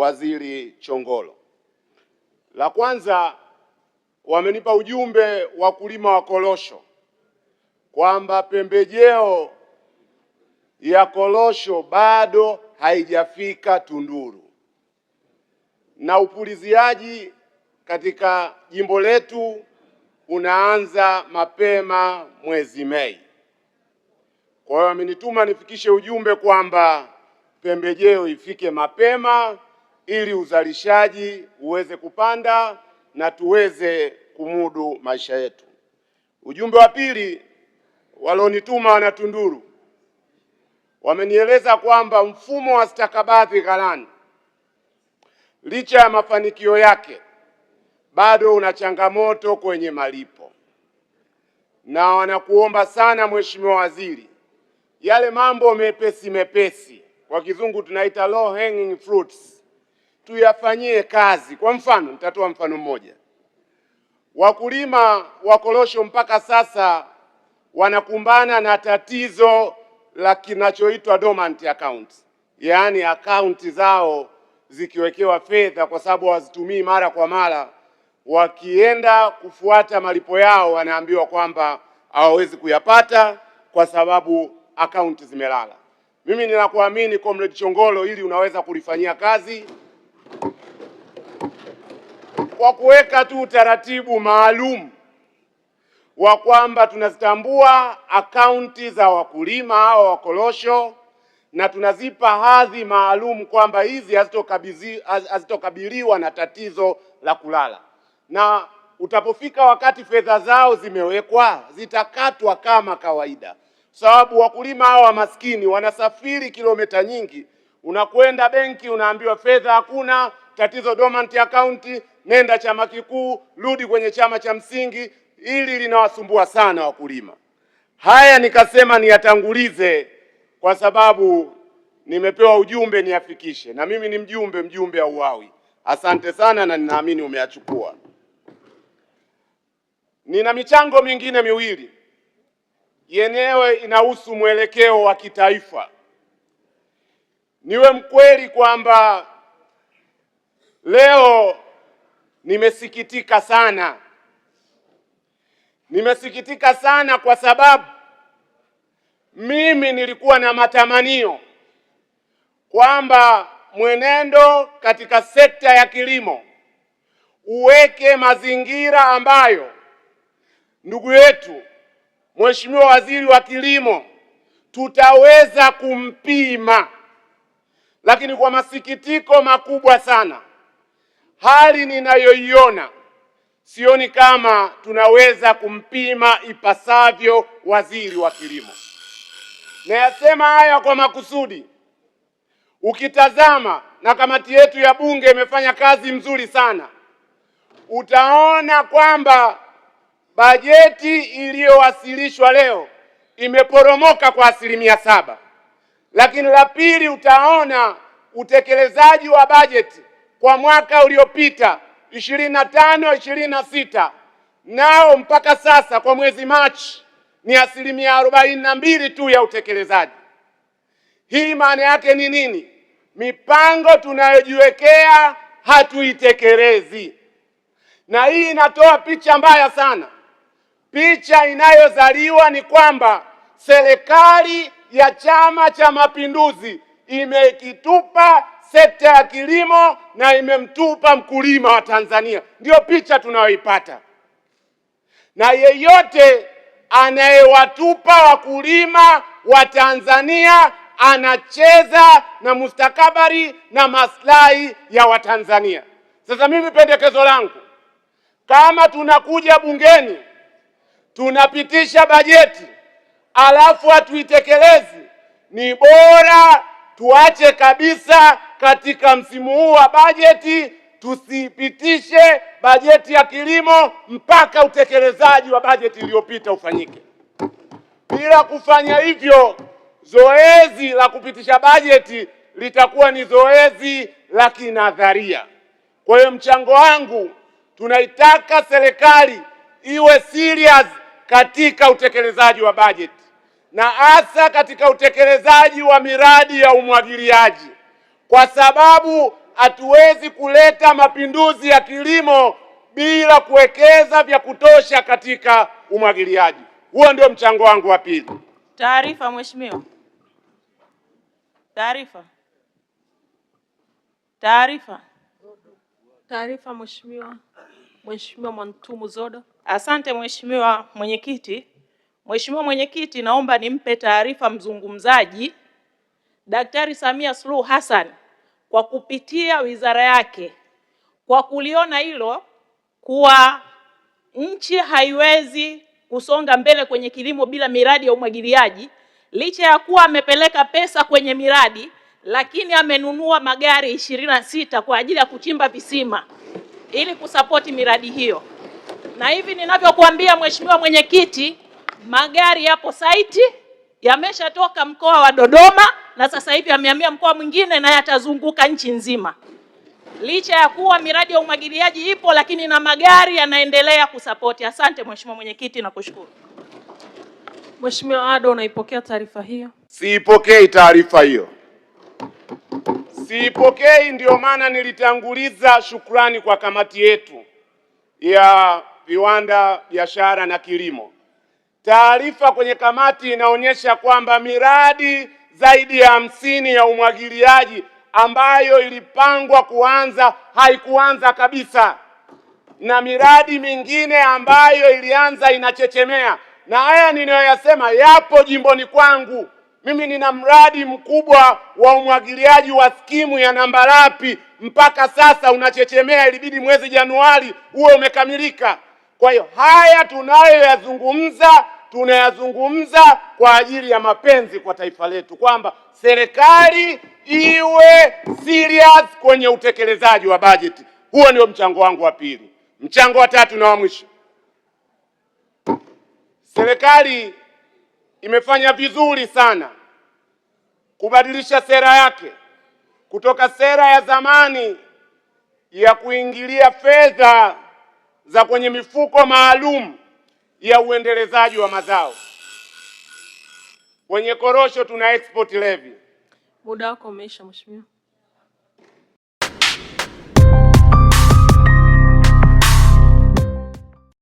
Waziri Chongolo. La kwanza, wamenipa ujumbe wakulima wa korosho kwamba pembejeo ya korosho bado haijafika Tunduru na upuliziaji katika jimbo letu unaanza mapema mwezi Mei. Kwa hiyo amenituma nifikishe ujumbe kwamba pembejeo ifike mapema ili uzalishaji uweze kupanda na tuweze kumudu maisha yetu. Ujumbe wa pili walionituma wana Tunduru, wamenieleza kwamba mfumo wa stakabadhi ghalani licha ya mafanikio yake bado una changamoto kwenye malipo, na wanakuomba sana Mheshimiwa Waziri, yale mambo mepesi, kwa kizungu tunaita low hanging fruits, tuyafanyie kazi. Kwa mfano, nitatoa mfano mmoja. Wakulima wa korosho mpaka sasa wanakumbana na tatizo la kinachoitwa dormant accounts, yaani akaunti zao zikiwekewa fedha kwa sababu hawazitumii mara kwa mara. Wakienda kufuata malipo yao wanaambiwa kwamba hawawezi kuyapata kwa sababu akaunti zimelala. Mimi ninakuamini Comrade Chongolo, ili unaweza kulifanyia kazi kwa kuweka tu utaratibu maalum wa kwamba tunazitambua akaunti za wakulima hao wa korosho na tunazipa hadhi maalum kwamba hizi hazitokabiliwa na tatizo la kulala, na utapofika wakati fedha zao zimewekwa zitakatwa kama kawaida, sababu wakulima hao maskini wanasafiri kilomita nyingi. Unakwenda benki unaambiwa fedha hakuna, tatizo dormant account, nenda chama kikuu, rudi kwenye chama cha msingi. Hili linawasumbua sana wakulima. Haya nikasema niyatangulize kwa sababu nimepewa ujumbe niyafikishe, na mimi ni mjumbe hauawi. Asante sana na ninaamini umeyachukua. Nina michango mingine miwili, yenyewe inahusu mwelekeo wa kitaifa. Niwe mkweli kwamba leo nimesikitika sana kwa sababu mimi nilikuwa na matamanio kwamba mwenendo katika sekta ya kilimo uweke mazingira ambayo ndugu yetu Mheshimiwa Waziri wa Kilimo tutaweza kumpima, lakini kwa masikitiko makubwa sana hali ninayoiona sioni kama tunaweza kumpima ipasavyo Waziri wa Kilimo. Nayasema haya kwa makusudi. Ukitazama na kamati yetu ya Bunge imefanya kazi mzuri sana, utaona kwamba bajeti iliyowasilishwa leo imeporomoka kwa 7%. Lakini la pili, utaona utekelezaji wa bajeti kwa mwaka uliopita 25-26 nao mpaka sasa kwa mwezi Machi ni 42% tu ya utekelezaji. Hii maana yake ni nini? Mipango tunayojiwekea hatuitekelezi, na hii inatoa picha mbaya sana. Picha inayozaliwa ni kwamba serikali ya Chama cha Mapinduzi imekitupa sekta ya kilimo na imemtupa mkulima wa Tanzania. Ndio picha tunayoipata, na yeyote anayewatupa wakulima wa Tanzania anacheza na mustakabali na maslahi ya Watanzania. Sasa mimi pendekezo langu, kama tunakuja bungeni tunapitisha bajeti alafu hatuitekelezi, ni bora tuache kabisa katika msimu huu wa bajeti, tusipitishe bajeti ya kilimo mpaka utekelezaji wa bajeti iliyopita ufanyike. Bila kufanya hivyo, zoezi la kupitisha bajeti litakuwa ni zoezi la kinadharia. Kwa hiyo mchango wangu, tunaitaka serikali iwe serious katika utekelezaji wa bajeti, na hasa katika utekelezaji wa miradi ya umwagiliaji, kwa sababu hatuwezi kuleta mapinduzi ya kilimo bila kuwekeza vya kutosha katika umwagiliaji. Huo ndio mchango wangu wa pili. Taarifa mheshimiwa. Taarifa mheshimiwa. Mheshimiwa Mwantumu Zodo. Asante mheshimiwa mwenyekiti. Mheshimiwa mwenyekiti, naomba nimpe taarifa mzungumzaji Daktari Samia Suluhu Hassan kwa kupitia wizara yake kwa kuliona hilo kuwa nchi haiwezi kusonga mbele kwenye kilimo bila miradi ya umwagiliaji, licha ya kuwa amepeleka pesa kwenye miradi, lakini amenunua magari 26 kwa ajili ya kuchimba visima ili kusapoti miradi hiyo. Na hivi ninavyokuambia mheshimiwa mwenyekiti, magari yapo site, yameshatoka mkoa wa Dodoma na sasa hivi yamehamia mkoa mwingine na yatazunguka nchi nzima. Licha ya kuwa miradi ya umwagiliaji ipo, lakini na magari yanaendelea kusapoti. Asante mheshimiwa mwenyekiti na kushukuru. Mheshimiwa Ado, unaipokea taarifa hiyo? Siipokei taarifa hiyo. Siipokei, ndio maana nilitanguliza shukrani kwa kamati yetu ya viwanda, biashara na kilimo. Taarifa kwenye kamati inaonyesha kwamba miradi zaidi ya 50 ya umwagiliaji ambayo ilipangwa kuanza haikuanza kabisa, na miradi mingine ambayo ilianza inachechemea. Na haya ninayoyasema yapo jimboni kwangu. Mimi nina mradi mkubwa wa umwagiliaji wa skimu ya Nambalapi, mpaka sasa unachechemea, ilibidi mwezi Januari uwe umekamilika. Kwa hiyo haya tunayazungumza kwa ajili ya mapenzi kwa taifa letu, kwamba serikali iwe serious kwenye utekelezaji wa bajeti. Huo ndio mchango wangu wa pili. Mchango wa tatu na wa mwisho, serikali imefanya vizuri sana kubadilisha sera yake kutoka sera ya zamani ya kuingilia fedha za kwenye mifuko maalum ya uendelezaji wa mazao. Kwenye korosho tuna export levy. Muda wako umeisha mheshimiwa.